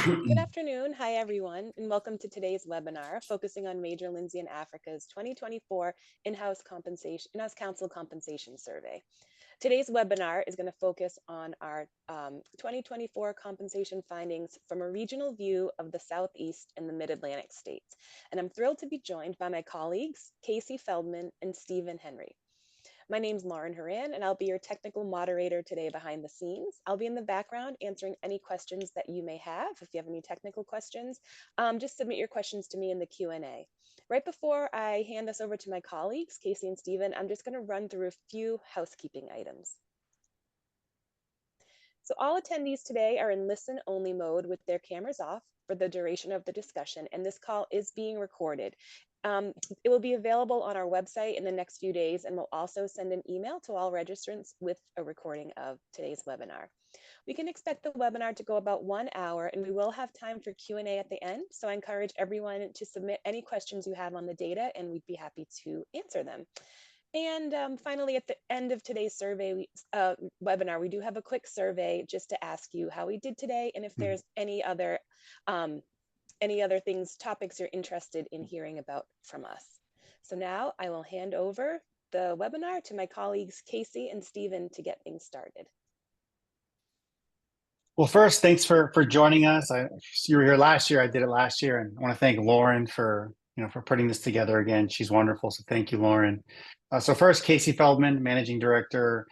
Good afternoon. Hi, everyone, and welcome to today's webinar focusing on Major Lindsey and Africa's 2024 in-house council compensation survey. Today's webinar is going to focus on our 2024 compensation findings from a regional view of the Southeast and the Mid-Atlantic states. And I'm thrilled to be joined by my colleagues, Casey Feldman and Stephen Henry. My name's Lauren Horan, and I'll be your technical moderator today behind the scenes. I'll be in the background answering any questions that you may have. If you have any technical questions, just submit your questions to me in the Q&A. Right before I hand this over to my colleagues, Casey and Stephen, I'm just going to run through a few housekeeping items. So all attendees today are in listen-only mode with their cameras off for the duration of the discussion, and this call is being recorded. It will be available on our website in the next few days, and we'll also send an email to all registrants with a recording of today's webinar. We can expect the webinar to go about 1 hour, and we will have time for Q&A at the end, so I encourage everyone to submit any questions you have on the data, and we'd be happy to answer them. And finally, at the end of today's survey webinar, we do have a quick survey just to ask you how we did today, and if there's any other topics you're interested in hearing about from us. So now I will hand over the webinar to my colleagues, Casey and Stephen, to get things started. Well, first, thanks for joining us. You were here last year. I did it last year, and I want to thank Lauren for putting this together again. She's wonderful, so thank you, Lauren. So first, Casey Feldman, Managing Director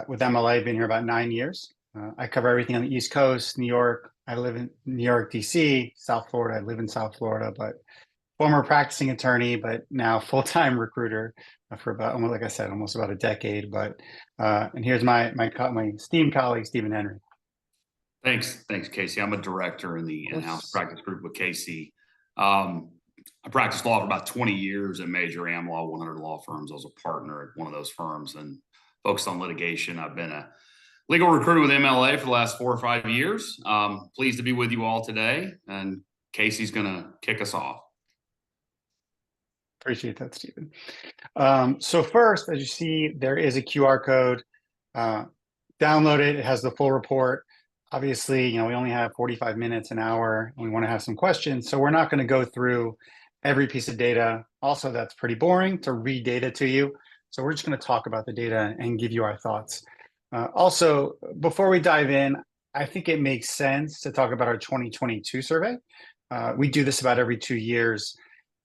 with MLA, been here about 9 years. I cover everything on the East Coast, New York. I live in New York, DC, South Florida. I live in South Florida, but former practicing attorney, but now full-time recruiter for about, like I said, almost about a decade. But and here's my esteemed colleague, Stephen Henry. Thanks, Casey. I'm a director in the in-house practice group with Casey. I practiced law for about 20 years at major AmLaw 100 law firms. I was a partner at one of those firms and focused on litigation. I've been a legal recruiter with MLA for the last 4 or 5 years. Pleased to be with you all today, and Casey's going to kick us off. Appreciate that, Stephen. So first, as you see, there is a QR code. Download it. It has the full report. Obviously, we only have 45 minutes, an hour, and we want to have some questions. So we're not going to go through every piece of data. Also, that's pretty boring to read data to you. So we're just going to talk about the data and give you our thoughts. Also, before we dive in, I think it makes sense to talk about our 2022 survey. We do this about every 2 years.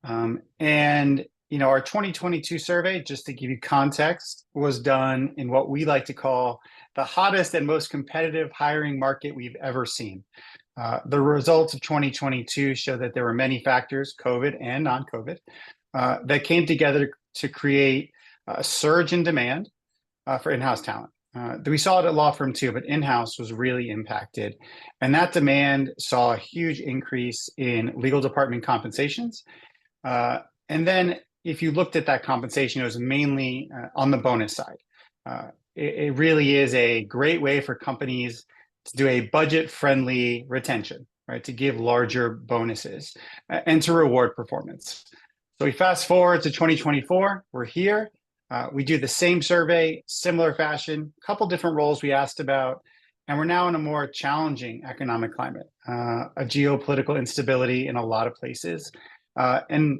And our 2022 survey, just to give you context, was done in what we like to call the hottest and most competitive hiring market we've ever seen. The results of 2022 show that there were many factors, COVID and non-COVID, that came together to create a surge in demand for in-house talent. We saw it at law firm too, but in-house was really impacted. And that demand saw a huge increase in legal department compensations. And then if you looked at that compensation, it was mainly on the bonus side. It really is a great way for companies to do a budget-friendly retention, right? To give larger bonuses and to reward performance. So we fast forward to 2024, we're here. We do the same survey, similar fashion, a couple different roles we asked about, and we're now in a more challenging economic climate, a geopolitical instability in a lot of places, and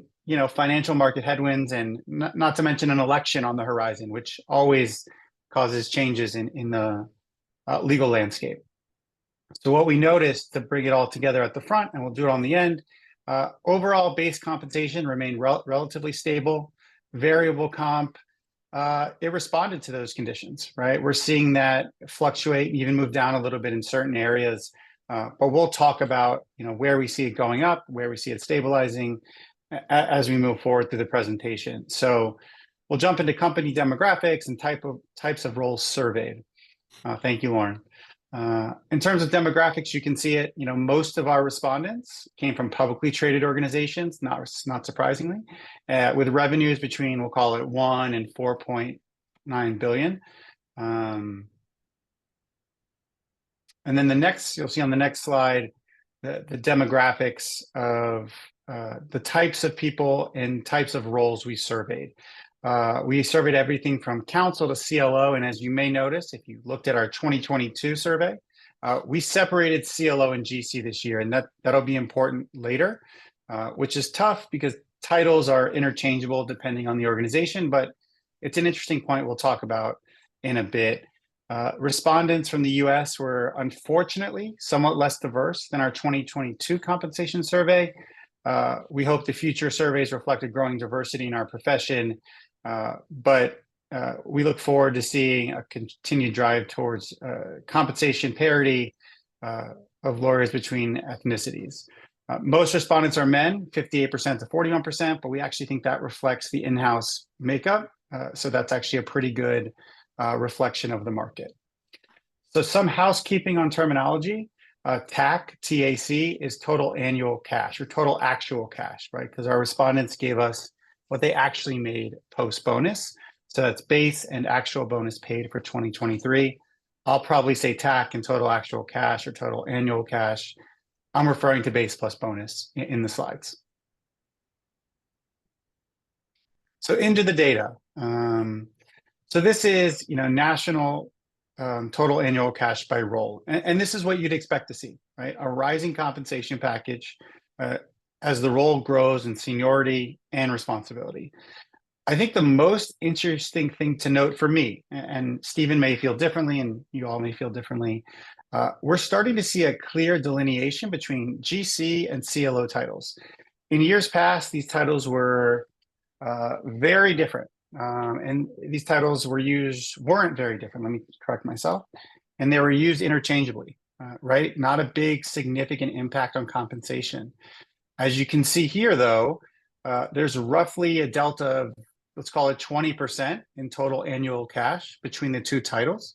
financial market headwinds, and not to mention an election on the horizon, which always causes changes in the legal landscape. So what we noticed, to bring it all together at the front, and we'll do it on the end, overall base compensation remained relatively stable. Variable comp, it responded to those conditions, right? We're seeing that fluctuate and even move down a little bit in certain areas, but we'll talk about where we see it going up, where we see it stabilizing as we move forward through the presentation. So we'll jump into company demographics and types of roles surveyed. Thank you, Lauren. In terms of demographics, you can see it. Most of our respondents came from publicly traded organizations, not surprisingly, with revenues between, we'll call it 1 and 4.9 billion. And then you'll see on the next slide, the demographics of the types of people and types of roles we surveyed. We surveyed everything from counsel to CLO, and as you may notice, if you looked at our 2022 survey, We separated CLO and GC this year, and that'll be important later, which is tough because titles are interchangeable depending on the organization, but it's an interesting point we'll talk about in a bit. Respondents from the US were unfortunately somewhat less diverse than our 2022 compensation survey. We hope the future surveys reflect a growing diversity in our profession, but we look forward to seeing a continued drive towards compensation parity of lawyers between ethnicities. Most respondents are men, 58% to 41%, but we actually think that reflects the in-house makeup. So that's actually a pretty good reflection of the market. So some housekeeping on terminology. TAC, TAC is total annual cash or total actual cash, right? Because our respondents gave us what they actually made post-bonus. So that's base and actual bonus paid for 2023. I'll probably say TAC and total actual cash or total annual cash. I'm referring to base plus bonus in the slides. So into the data. So this is, national total annual cash by role. And this is what you'd expect to see, right? A rising compensation package as the role grows in seniority and responsibility. I think the most interesting thing to note for me, and Stephen may feel differently, and you all may feel differently, we're starting to see a clear delineation between GC and CLO titles. In years past, these titles were very different. And these titles weren't very different, let me correct myself, and they were used interchangeably, right? Not a big significant impact on compensation. As you can see here, though, there's roughly a delta of, let's call it 20% in total annual cash between the two titles.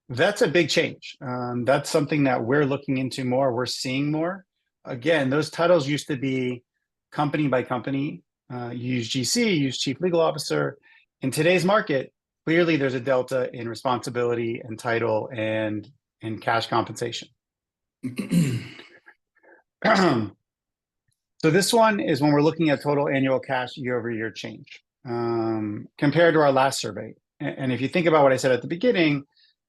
That's a big change. That's something that we're looking into more, we're seeing more. Again, those titles used to be company by company. You use GC, you use chief legal officer. In today's market, clearly there's a delta in responsibility and title and in cash compensation. So this one is when we're looking at total annual cash year over year change compared to our last survey. And if you think about what I said at the beginning,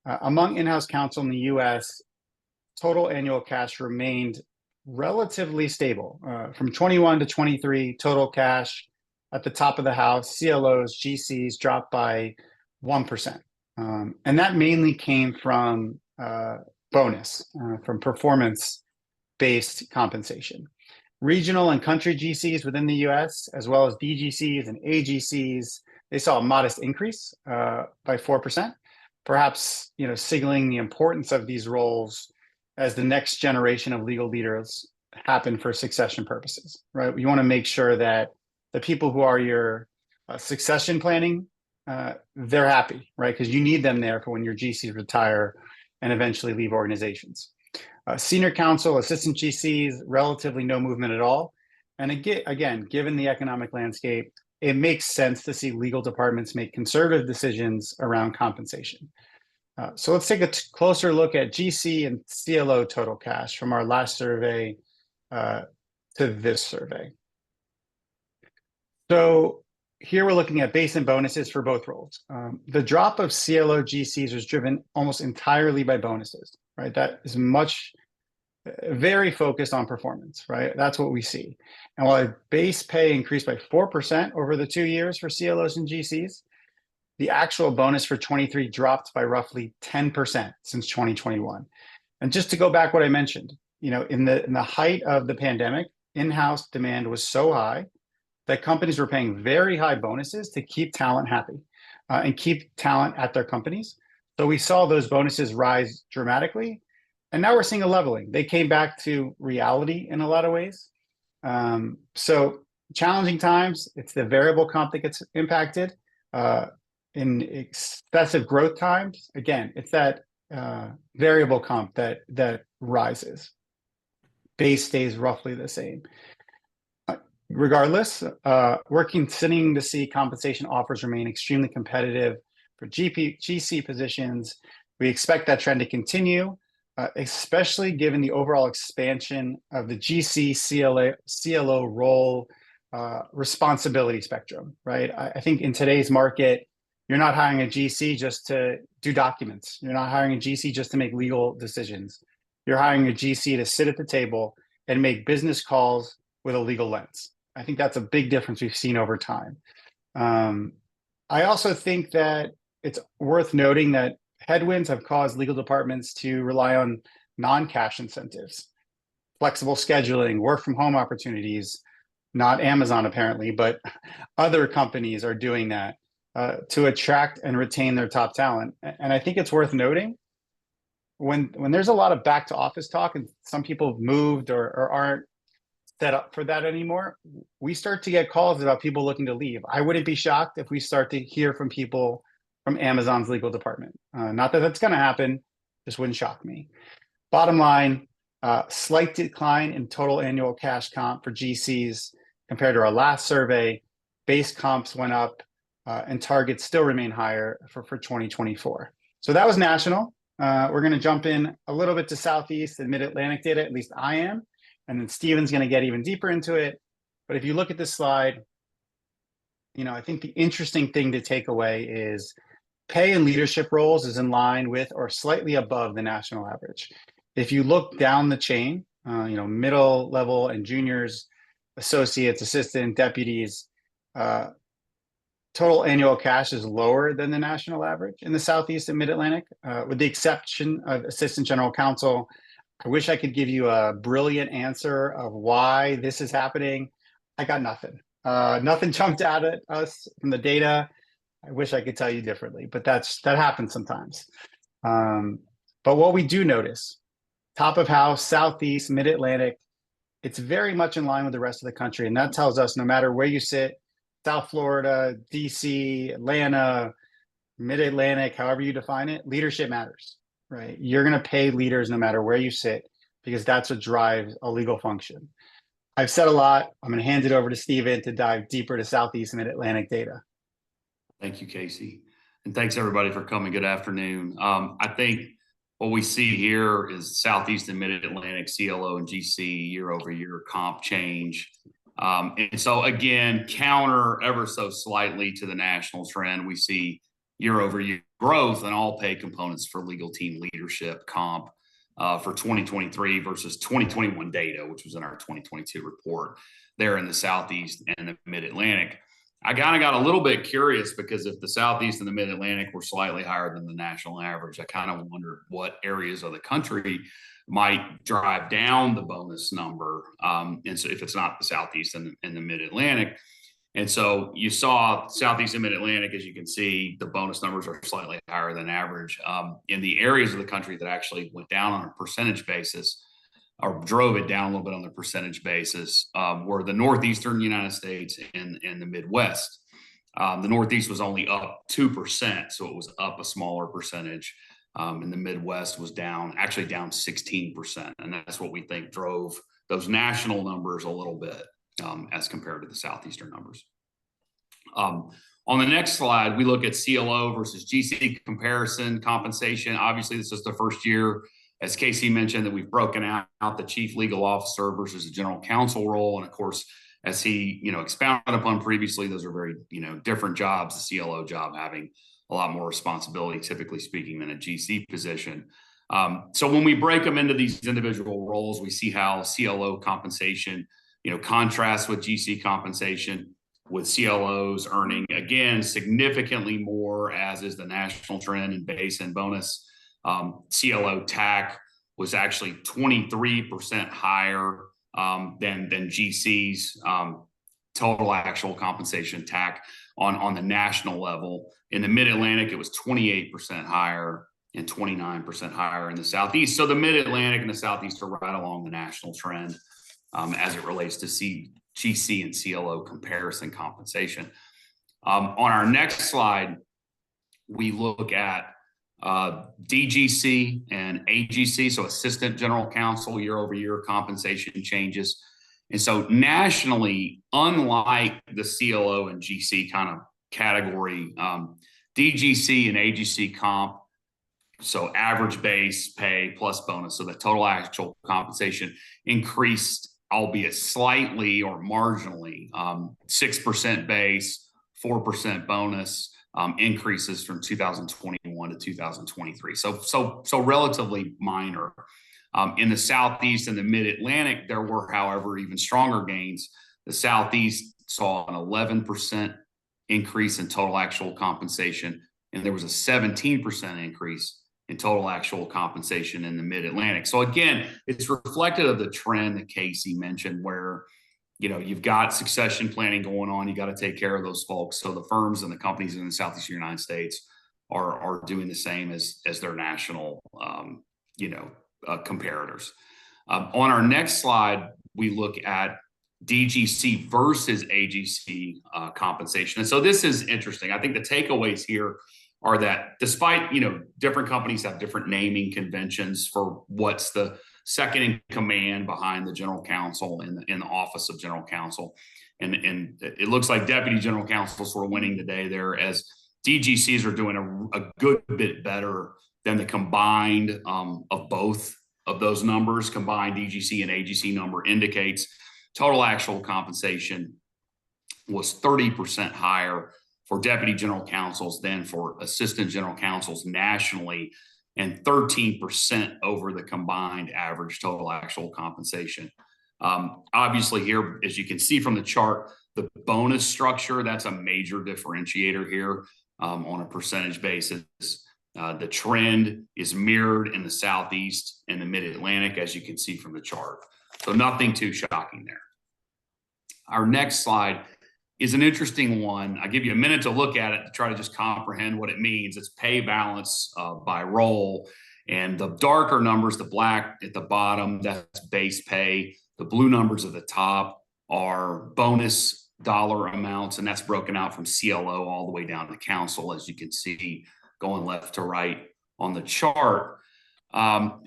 among in-house counsel in the US, total annual cash remained relatively stable. From 21 to 23, total cash at the top of the house, CLOs, GCs dropped by 1%. And that mainly came from bonus, from performance-based compensation. Regional and country GCs within the US, as well as DGCs and AGCs, they saw a modest increase by 4%, perhaps signaling the importance of these roles as the next generation of legal leaders happen for succession purposes, right? You want to make sure that the people who are your succession planning, they're happy, right? Because you need them there for when your GCs retire and eventually leave organizations. Senior counsel, assistant GCs, relatively no movement at all. And again, given the economic landscape, it makes sense to see legal departments make conservative decisions around compensation. So let's take a closer look at GC and CLO total cash from our last survey to this survey. So here we're looking at base and bonuses for both roles. The drop of CLO GCs was driven almost entirely by bonuses, right? That is very focused on performance, right? That's what we see. And while base pay increased by 4% over the 2 years for CLOs and GCs, the actual bonus for 23 dropped by roughly 10% since 2021. And just to go back what I mentioned, in the height of the pandemic, in-house demand was so high that companies were paying very high bonuses to keep talent happy and keep talent at their companies. So we saw those bonuses rise dramatically. And now we're seeing a leveling. They came back to reality in a lot of ways. So challenging times, it's the variable comp that gets impacted. In excessive growth times, again, it's that variable comp that rises. Base stays roughly the same. Regardless, we're continuing to see compensation offers remain extremely competitive for GC positions. We expect that trend to continue, especially given the overall expansion of the GC CLO role responsibility spectrum, right? I think in today's market, you're not hiring a GC just to do documents. You're not hiring a GC just to make legal decisions. you're hiring a GC to sit at the table and make business calls with a legal lens. I think that's a big difference we've seen over time. I also think that it's worth noting that headwinds have caused legal departments to rely on non-cash incentives, flexible scheduling, work from home opportunities. Not Amazon apparently, but other companies are doing that to attract and retain their top talent. And I think it's worth noting when there's a lot of back to office talk and some people have moved or aren't set up for that anymore, we start to get calls about people looking to leave. I wouldn't be shocked if we start to hear from people from Amazon's legal department. Not that that's going to happen, just wouldn't shock me. Bottom line, slight decline in total annual cash comp for GCs compared to our last survey. Base comps went up and targets still remain higher for 2024. So that was national. We're going to jump in a little bit to Southeast and Mid-Atlantic data, at least I am. And then Steven's going to get even deeper into it. But if you look at this slide, I think the interesting thing to take away is pay in leadership roles is in line with or slightly above the national average. If you look down the chain, middle level and juniors, associates, assistant, deputies, total annual cash is lower than the national average in the Southeast and Mid-Atlantic, with the exception of assistant general counsel. I wish I could give you a brilliant answer of why this is happening. I got nothing. Nothing jumped out at us from the data. I wish I could tell you differently, but that happens sometimes. But what we do notice, top of house, Southeast, Mid-Atlantic, it's very much in line with the rest of the country. And that tells us no matter where you sit, South Florida, DC, Atlanta, Mid-Atlantic, however you define it, leadership matters, right? You're going to pay leaders no matter where you sit because that's what drives a legal function. I've said a lot. I'm going to hand it over to Steven to dive deeper to Southeast and Mid-Atlantic data. Thank you, Casey. And thanks everybody for coming. Good afternoon. I think what we see here is Southeast and Mid-Atlantic CLO and GC year over year comp change. And so again, counter ever so slightly to the national trend, we see year over year growth in all pay components for legal team leadership comp for 2023 versus 2021 data, which was in our 2022 report there in the Southeast and the Mid-Atlantic. I kind of got a little bit curious because if the Southeast and the Mid-Atlantic were slightly higher than the national average, I kind of wondered what areas of the country might drive down the bonus number. And so if it's not the Southeast and the Mid-Atlantic. And so you saw Southeast and Mid-Atlantic, as you can see, the bonus numbers are slightly higher than average. In the areas of the country that actually went down on a percentage basis or drove it down a little bit on the percentage basis were the Northeastern United States and the Midwest. The Northeast was only up 2%, so it was up a smaller percentage. And the Midwest was actually down 16%. And that's what we think drove those national numbers a little bit as compared to the Southeastern numbers. On the next slide, we look at CLO versus GC comparison compensation. Obviously, this is the first year, as Casey mentioned, that we've broken out the chief legal officer versus the general counsel role. And of course, as he expounded upon previously, those are very different jobs, the CLO job having a lot more responsibility, typically speaking, than a GC position. So when we break them into these individual roles, we see how CLO compensation, contrasts with GC compensation, with CLOs earning, again, significantly more, as is the national trend in base and bonus. CLO TAC was actually 23% higher than GC's total actual compensation TAC on the national level. In the Mid-Atlantic, it was 28% higher and 29% higher in the Southeast. So the Mid-Atlantic and the Southeast are right along the national trend as it relates to GC and CLO comparison compensation. On our next slide, we look at DGC and AGC, so Assistant General Counsel year over year compensation changes. And so nationally, unlike the CLO and GC kind of category, DGC and AGC comp, so average base pay plus bonus, so the total actual compensation increased, albeit slightly or marginally, 6% base, 4% bonus increases from 2021 to 2023. So relatively minor. In the Southeast and the Mid-Atlantic, there were, however, even stronger gains. The Southeast saw an 11% increase in total actual compensation, and there was a 17% increase in total actual compensation in the Mid-Atlantic. So again, it's reflective of the trend that Casey mentioned, where you've got succession planning going on. You got to take care of those folks. So the firms and the companies in the Southeastern United States are doing the same as their national comparators. On our next slide, we look at DGC versus AGC compensation. And so this is interesting. I think the takeaways here are that despite, different companies have different naming conventions for what's the second in command behind the general counsel in the office of general counsel. And it looks like deputy general counsel sort of winning the day there, as DGCs are doing a good bit better than the combined of both of those numbers. Combined DGC and AGC number indicates total actual compensation was 30% higher for deputy general counsels than for assistant general counsels nationally, and 13% over the combined average total actual compensation. Obviously here, as you can see from the chart, the bonus structure, that's a major differentiator here on a percentage basis. The trend is mirrored in the Southeast and the Mid-Atlantic, as you can see from the chart. So nothing too shocking there. Our next slide is an interesting one. I give you a minute to look at it to try to just comprehend what it means. It's pay balance by role. And the darker numbers, the black at the bottom, that's base pay. The blue numbers at the top are bonus dollar amounts, and that's broken out from CLO all the way down to counsel, as you can see going left to right on the chart.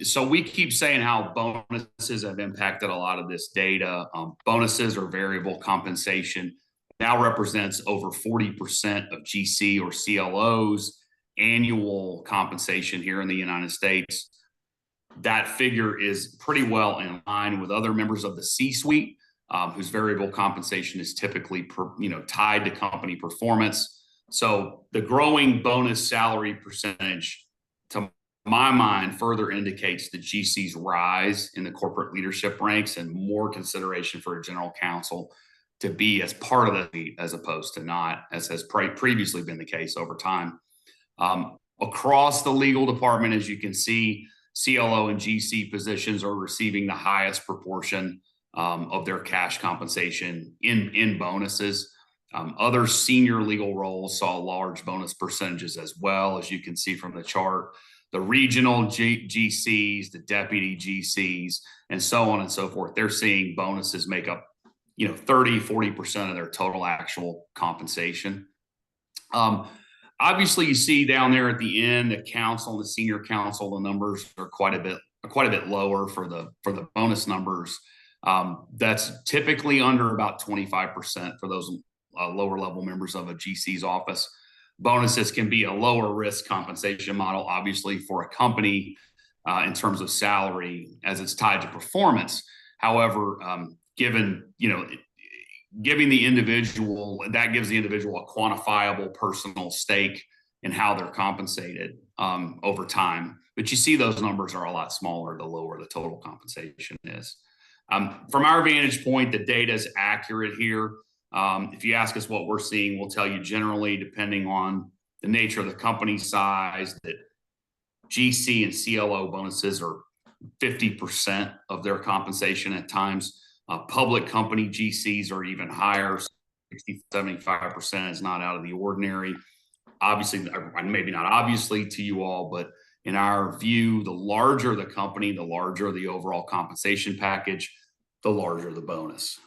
So we keep saying how bonuses have impacted a lot of this data. Bonuses or variable compensation now represents over 40% of GC or CLO's annual compensation here in the United States. That figure is pretty well in line with other members of the C-suite, whose variable compensation is typically tied to company performance. So the growing bonus salary percentage, to my mind, further indicates the GC's rise in the corporate leadership ranks and more consideration for a general counsel to be as part of the, as opposed to not, as has previously been the case over time. Across the legal department, as you can see, CLO and GC positions are receiving the highest proportion of their cash compensation in bonuses. Other senior legal roles saw large bonus percentages as well, as you can see from the chart. The regional GCs, the deputy GCs, and so on and so forth, they're seeing bonuses make up 30-40% of their total actual compensation. Obviously, you see down there at the end, the counsel and the senior counsel, the numbers are quite a bit lower for the bonus numbers. That's typically under about 25% for those lower level members of a GC's office. Bonuses can be a lower risk compensation model, obviously, for a company in terms of salary, as it's tied to performance. However, giving the individual, that gives the individual a quantifiable personal stake in how they're compensated over time. But you see those numbers are a lot smaller the lower the total compensation is. From our vantage point, the data is accurate here. If you ask us what we're seeing, we'll tell you generally, depending on the nature of the company size, that GC and CLO bonuses are 50% of their compensation at times. Public company GCs are even higher, 60-75% is not out of the ordinary. Obviously, maybe not obviously to you all, but in our view, the larger the company, the larger the overall compensation package, the larger the bonus.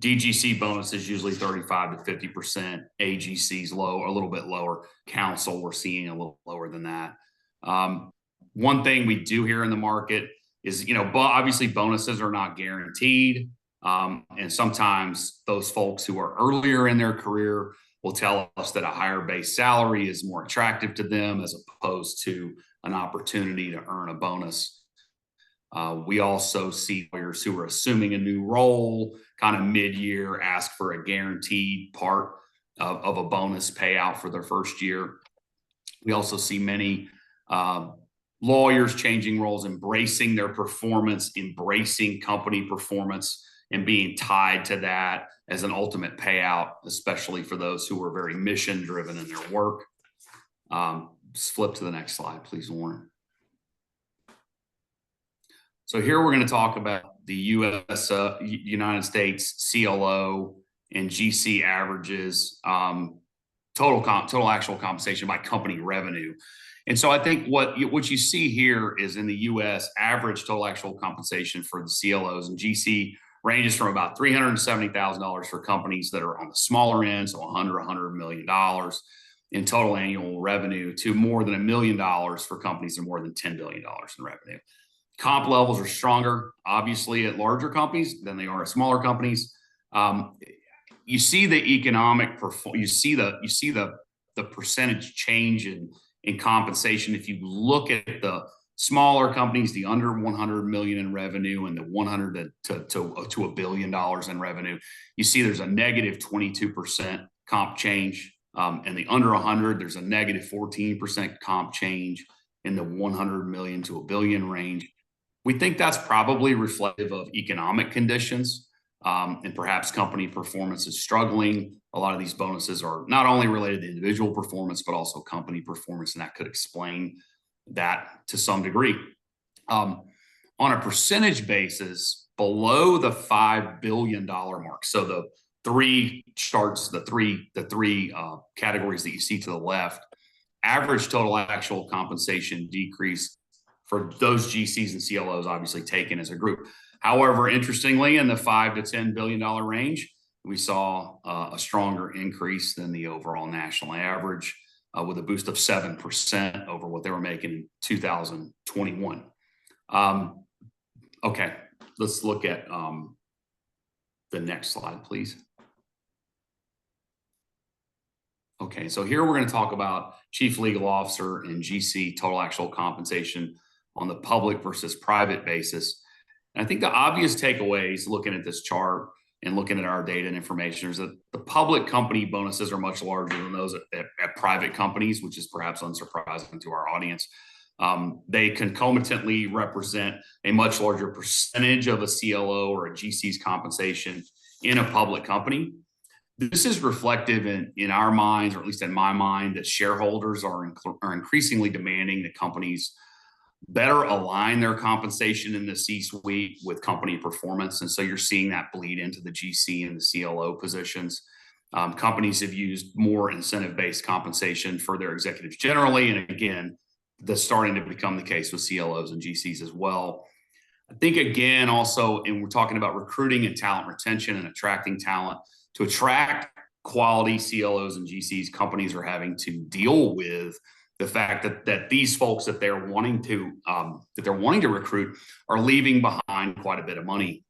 DGC bonus is usually 35-50%. AGC's low, a little bit lower. Counsel, we're seeing a little lower than that. One thing we do here in the market is, obviously bonuses are not guaranteed. And sometimes those folks who are earlier in their career will tell us that a higher base salary is more attractive to them as opposed to an opportunity to earn a bonus. We also see lawyers who are assuming a new role kind of mid-year ask for a guaranteed part of a bonus payout for their first year. We also see many lawyers changing roles, embracing their performance, embracing company performance, and being tied to that as an ultimate payout, especially for those who are very mission driven in their work. Flip to the next slide, please, Warren. So here we're going to talk about the U.S. United States CLO and GC averages, total actual compensation by company revenue. And so I think what you see here is in the U.S. average total actual compensation for the CLOs and GC ranges from about $370,000 for companies that are on the smaller end, so $100 million in total annual revenue, to more than $1 million for companies that are more than $10 billion in revenue. Comp levels are stronger, obviously, at larger companies than they are at smaller companies. You see the economic performance. You see the percentage change in compensation. If you look at the smaller companies, the under 100 million in revenue and the 100 to $1 billion in revenue, you see there's a negative 22% comp change. And the under 100, there's a negative 14% comp change in the 100 million to $1 billion range. We think that's probably reflective of economic conditions, and perhaps company performance is struggling. A lot of these bonuses are not only related to individual performance, but also company performance, and that could explain that to some degree. On a percentage basis, below the $5 billion mark, so the three charts, the three categories that you see to the left, average total actual compensation decreased for those GCs and CLOs, obviously taken as a group. However, interestingly, in the $5 to $10 billion range, we saw a stronger increase than the overall national average, with a boost of 7% over what they were making in 2021. Okay, let's look at the next slide, please. Okay, so here we're going to talk about chief legal officer and GC total actual compensation on the public versus private basis. And I think the obvious takeaways looking at this chart and looking at our data and information is that the public company bonuses are much larger than those at private companies, which is perhaps unsurprising to our audience. They concomitantly represent a much larger percentage of a CLO or a GC's compensation in a public company. This is reflective in our minds, or at least in my mind, that shareholders are increasingly demanding that companies better align their compensation in the C-suite with company performance. And so you're seeing that bleed into the GC and the CLO positions. Companies have used more incentive-based compensation for their executives generally. And again, that's starting to become the case with CLOs and GCs as well. I think, again, also, and we're talking about recruiting and talent retention and attracting talent. To attract quality CLOs and GCs, companies are having to deal with the fact that these folks that they're wanting to recruit are leaving behind quite a bit of money.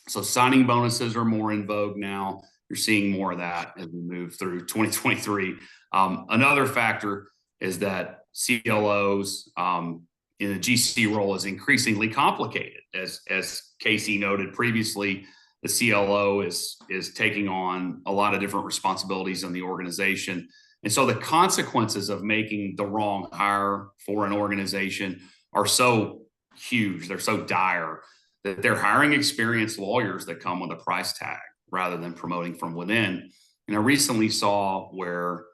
So signing bonuses are more in vogue now. You're seeing more of that as we move through 2023. Another factor is that CLOs in the GC role is increasingly complicated. As Casey noted previously, the CLO is taking on a lot of different responsibilities in the organization. And so the consequences of making the wrong hire for an organization are so huge, they're so dire, that they're hiring experienced lawyers that come with a price tag rather than promoting from within. And I recently saw where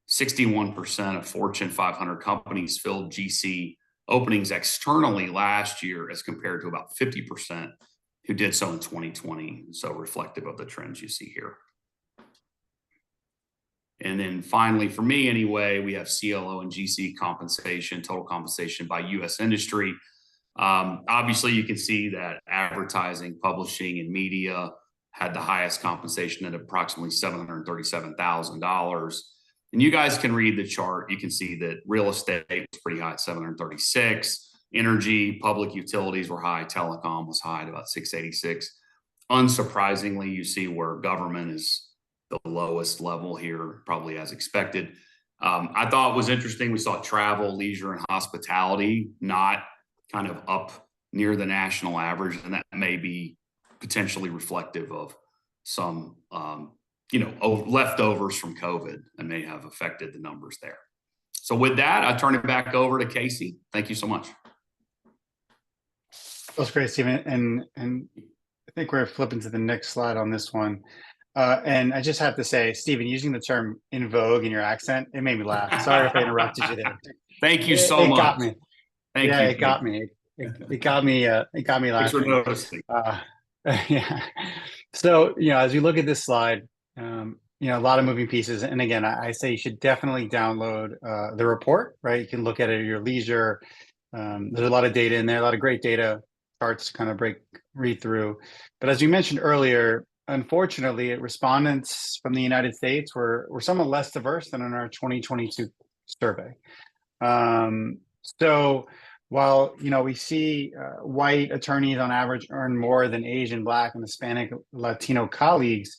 61% of Fortune 500 companies filled GC openings externally last year, as compared to about 50% who did so in 2020. So reflective of the trends you see here. And then finally, for me anyway, we have CLO and GC compensation, total compensation by U.S. industry. Obviously, you can see that advertising, publishing, and media had the highest compensation at approximately $737,000. And you guys can read the chart. You can see that real estate was pretty high at $736,000. Energy, public utilities were high. Telecom was high at about $686,000. Unsurprisingly, you see where government is the lowest level here, probably as expected. I thought it was interesting. We saw travel, leisure, and hospitality not kind of up near the national average, and that may be potentially reflective of some, leftovers from COVID and may have affected the numbers there. So with that, I turn it back over to Casey. Thank you so much. That's great, Stephen. And I think we're flipping to the next slide on this one. And I just have to say, Stephen, using the term "in vogue" in your accent, it made me laugh. Sorry if I interrupted you there. Thank you so It much. got me. Thank Yeah, you. it got me. It got me. It got me Thanks for laughing. noticing. Yeah. So, as you look at this slide, a lot of moving pieces. And again, I say you should definitely download the report, right? You can look at it at your leisure. There's a lot of data in there, a lot of great data charts to kind of read through. But as you mentioned earlier, unfortunately, respondents from the United States were somewhat less diverse than in our 2022 survey. So while we see white attorneys on average earn more than Asian, Black, and Hispanic Latino colleagues,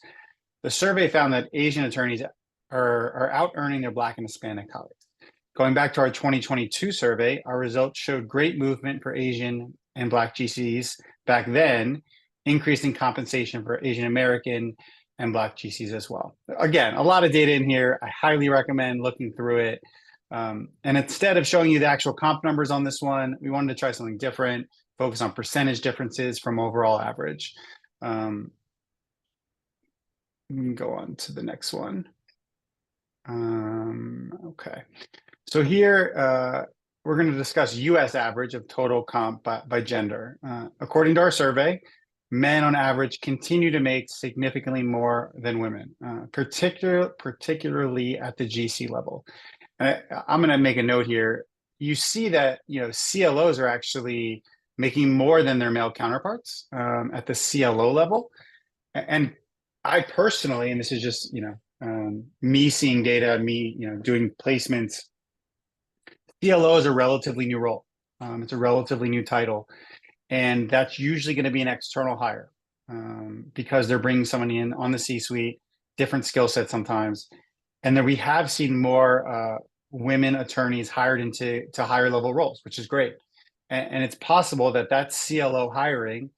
the survey found that Asian attorneys are out earning their Black and Hispanic colleagues. Going back to our 2022 survey, our results showed great movement for Asian and Black GCs back then, increasing compensation for Asian American and Black GCs as well. Again, a lot of data in here. I highly recommend looking through it. And instead of showing you the actual comp numbers on this one, we wanted to try something different, focus on percentage differences from overall average. We can go on to the next one. Okay. So here, we're going to discuss U.S. average of total comp by gender. According to our survey, men on average continue to make significantly more than women, particularly at the GC level. And I'm going to make a note here. You see that CLOs are actually making more than their male counterparts at the CLO level. And I personally, and this is just me seeing data, me doing placements. CLO is a relatively new role. It's a relatively new title, and that's usually going to be an external hire because they're bringing someone in on the C-suite, different skill set sometimes, and then we have seen more women attorneys hired into higher level roles, which is great. And it's possible that CLO hiring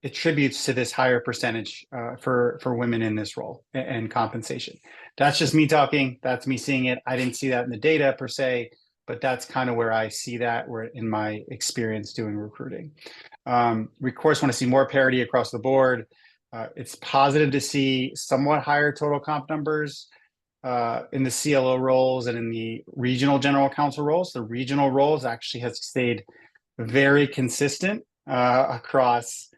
attributes to this higher percentage for women in this role and compensation. That's just me talking. That's me seeing it. I didn't see that in the data per se, but that's kind of where I see that in my experience doing recruiting. We of course want to see more parity across the board. It's positive to see somewhat higher total comp numbers in the CLO roles and in the regional general counsel roles. The regional roles actually has stayed very consistent across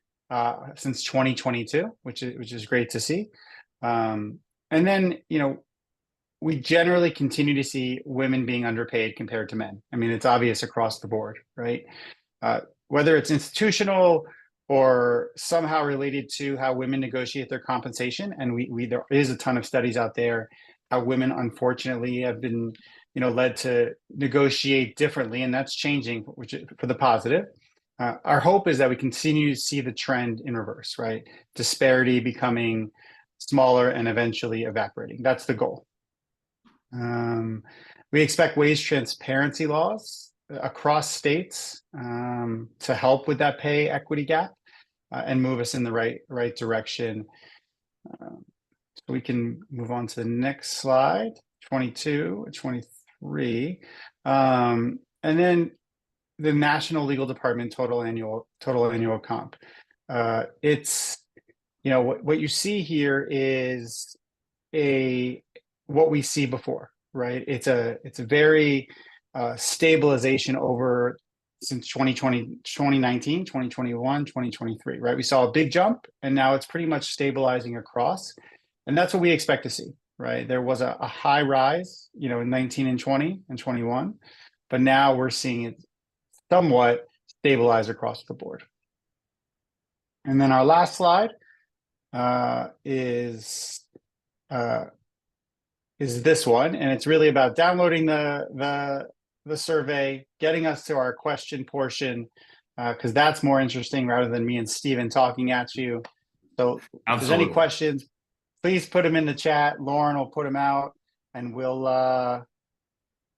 since 2022, which is great to see. And then we generally continue to see women being underpaid compared to men. I mean, it's obvious across the board, right? Whether it's institutional or somehow related to how women negotiate their compensation, and there is a ton of studies out there how women unfortunately have been led to negotiate differently, and that's changing, which is for the positive. Our hope is that we continue to see the trend in reverse, right? Disparity becoming smaller and eventually evaporating. That's the goal. We expect wage transparency laws across states to help with that pay equity gap and move us in the right direction. So we can move on to the next slide, 22, 23. And then the National Legal Department total annual comp. It's what you see here is what we see before, right? It's a very stabilization over since 2020, 2019, 2021, 2023, right? We saw a big jump and now it's pretty much stabilizing across. And that's what we expect to see, right? There was a high rise, in 19 and 20 and 21, but now we're seeing it somewhat stabilize across the board. And then our last slide is this one, and it's really about downloading the survey, getting us to our question portion, because that's more interesting rather than me and Stephen talking at you. So if there's any questions, please put them in the chat. Lauren will put them out, and we'll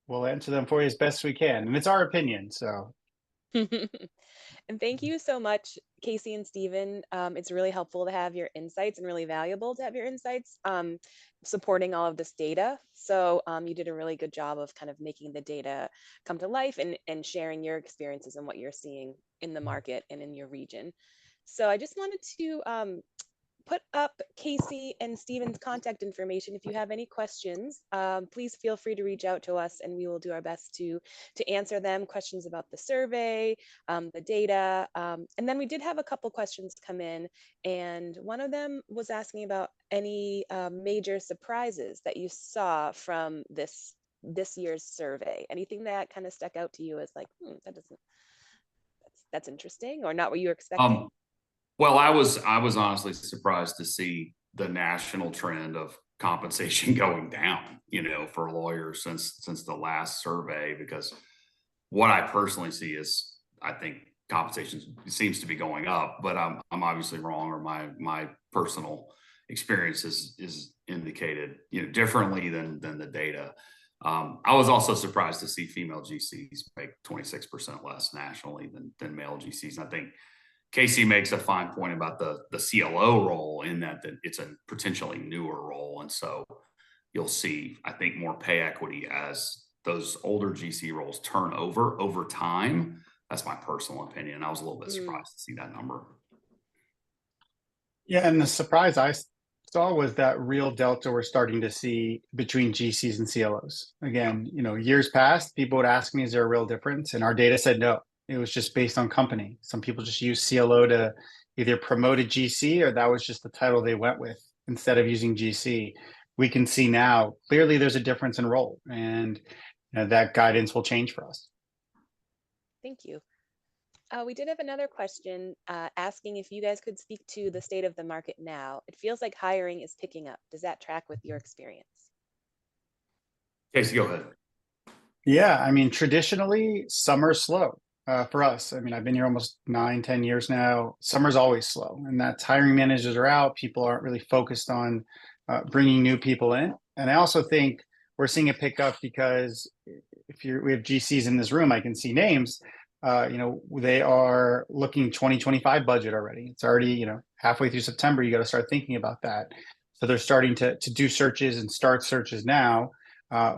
answer them for you as best we can. And it's our opinion, so. And thank you so much, Casey and Stephen. It's really helpful to have your insights and really valuable to have your insights supporting all of this data. So you did a really good job of kind of making the data come to life and sharing your experiences and what you're seeing in the market and in your region. So I just wanted to put up Casey and Stephen's contact information. If you have any questions, please feel free to reach out to us, and we will do our best to answer them. Questions about the survey, the data, and then we did have a couple questions come in, and one of them was asking about any major surprises that you saw from this year's survey. Anything that kind of stuck out to you as like, that's interesting, or not what you were expecting? Well, I was honestly surprised to see the national trend of compensation going down, for lawyers since the last survey, because what I personally see is, I think compensation seems to be going up, but I'm obviously wrong, or my personal experience is indicated, differently than the data. I was also surprised to see female GCs make 26% less nationally than male GCs. And I think Casey makes a fine point about the CLO role, in that it's a potentially newer role. And so you'll see, I think, more pay equity as those older GC roles turn over time. That's my personal opinion. I was a little bit surprised to see that number. Yeah, and the surprise I saw was that real delta we're starting to see between GCs and CLOs. Again, years past, people would ask me, is there a real difference? And our data said no. It was just based on company. Some people just use CLO to either promote a GC, or that was just the title they went with instead of using GC. We can see now clearly there's a difference in role, and that guidance will change for us. Thank you. We did have another question asking if you guys could speak to the state of the market now. It feels like hiring is picking up. Does that track with your experience? Casey, go ahead. Yeah, I mean, traditionally, summer's slow. For us, I mean, I've been here almost 9-10 years now. Summer's always slow, and that's hiring managers are out. People aren't really focused on bringing new people in. And I also think we're seeing a pickup because we have GCs in this room, I can see names. They are looking 2025 budget already. It's already, halfway through September. You got to start thinking about that. So they're starting to do searches and start searches now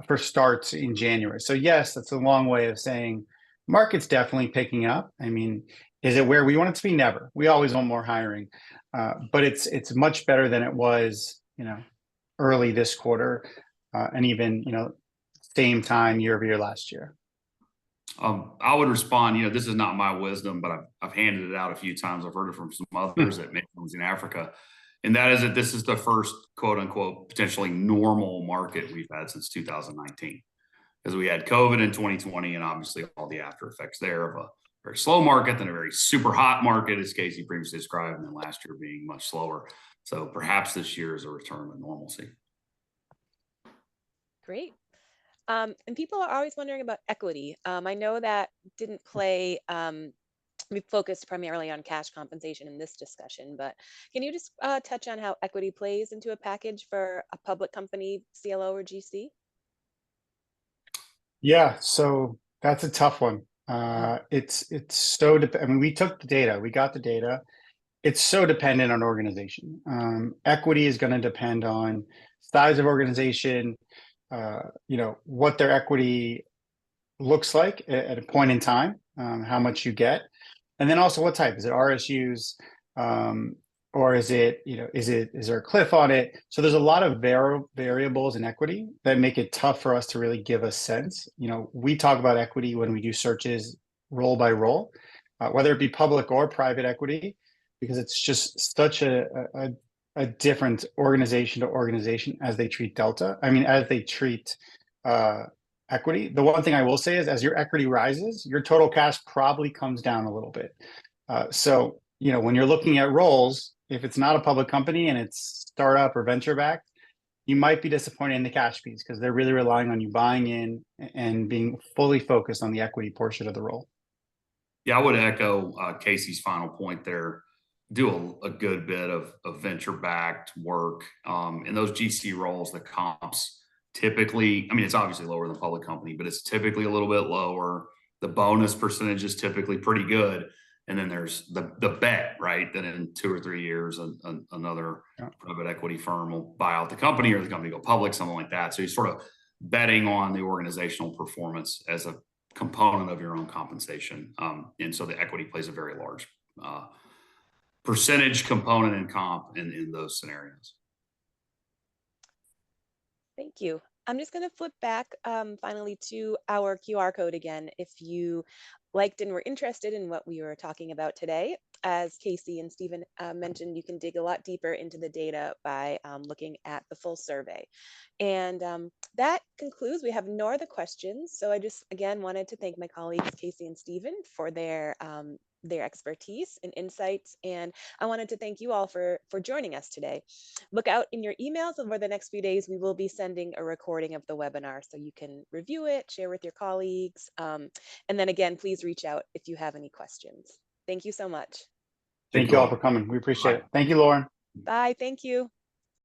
for starts in January. So yes, that's a long way of saying market's definitely picking up. I mean, is it where we want it to be? Never. We always want more hiring, but it's much better than it was, early this quarter, and even same time year over year last year. I would respond. This is not my wisdom, but I've handed it out a few times. I've heard it from some others at Lindsey Africa, and that is that this is the first quote unquote potentially normal market we've had since 2019. Because we had COVID in 2020, and obviously all the after effects there of a very slow market, then a very super hot market, as Casey previously described, and then last year being much slower. So perhaps this year is a return to normalcy. Great. And people are always wondering about equity. I know that didn't play, we focused primarily on cash compensation in this discussion, but can you just touch on how equity plays into a package for a public company, CLO or GC? Yeah, so that's a tough one. It's so I mean, we took the data, we got the data. It's so dependent on organization. Equity is going to depend on size of organization, what their equity looks like at a point in time, how much you get, and then also what type. Is it RSUs, or is it, is there a cliff on it? So there's a lot of variables in equity that make it tough for us to really give a sense. We talk about equity when we do searches role by role, whether it be public or private equity, because it's just such a different organization to organization as they treat delta. I mean, as they treat equity. The one thing I will say is, as your equity rises, your total cash probably comes down a little bit. So when you're looking at roles, if it's not a public company and it's startup or venture backed, you might be disappointed in the cash piece because they're really relying on you buying in and being fully focused on the equity portion of the role. Yeah, I would echo Casey's final point there. Do a good bit of venture backed work in those GC roles. The comps typically, I mean, it's obviously lower than public company, but it's typically a little bit lower. The bonus percentage is typically pretty good. And then there's the bet, right? That in 2 or 3 years, another private equity firm will buy out the company, or the company go public, something like that. So you're sort of betting on the organizational performance as a component of your own compensation. And so the equity plays a very large percentage component in comp in those scenarios. Thank you. I'm just going to flip back finally to our QR code again. If you liked and were interested in what we were talking about today, as Casey and Stephen mentioned, you can dig a lot deeper into the data by looking at the full survey. And that concludes. We have no other questions. So I just, again, wanted to thank my colleagues, Casey and Stephen, for their expertise and insights. And I wanted to thank you all for joining us today. Look out in your emails over the next few days. We will be sending a recording of the webinar so you can review it, share with your colleagues. And then again, please reach out if you have any questions. Thank you so much. Thank you all for coming. We appreciate it. Thank you, Lauren. Bye. Thank you.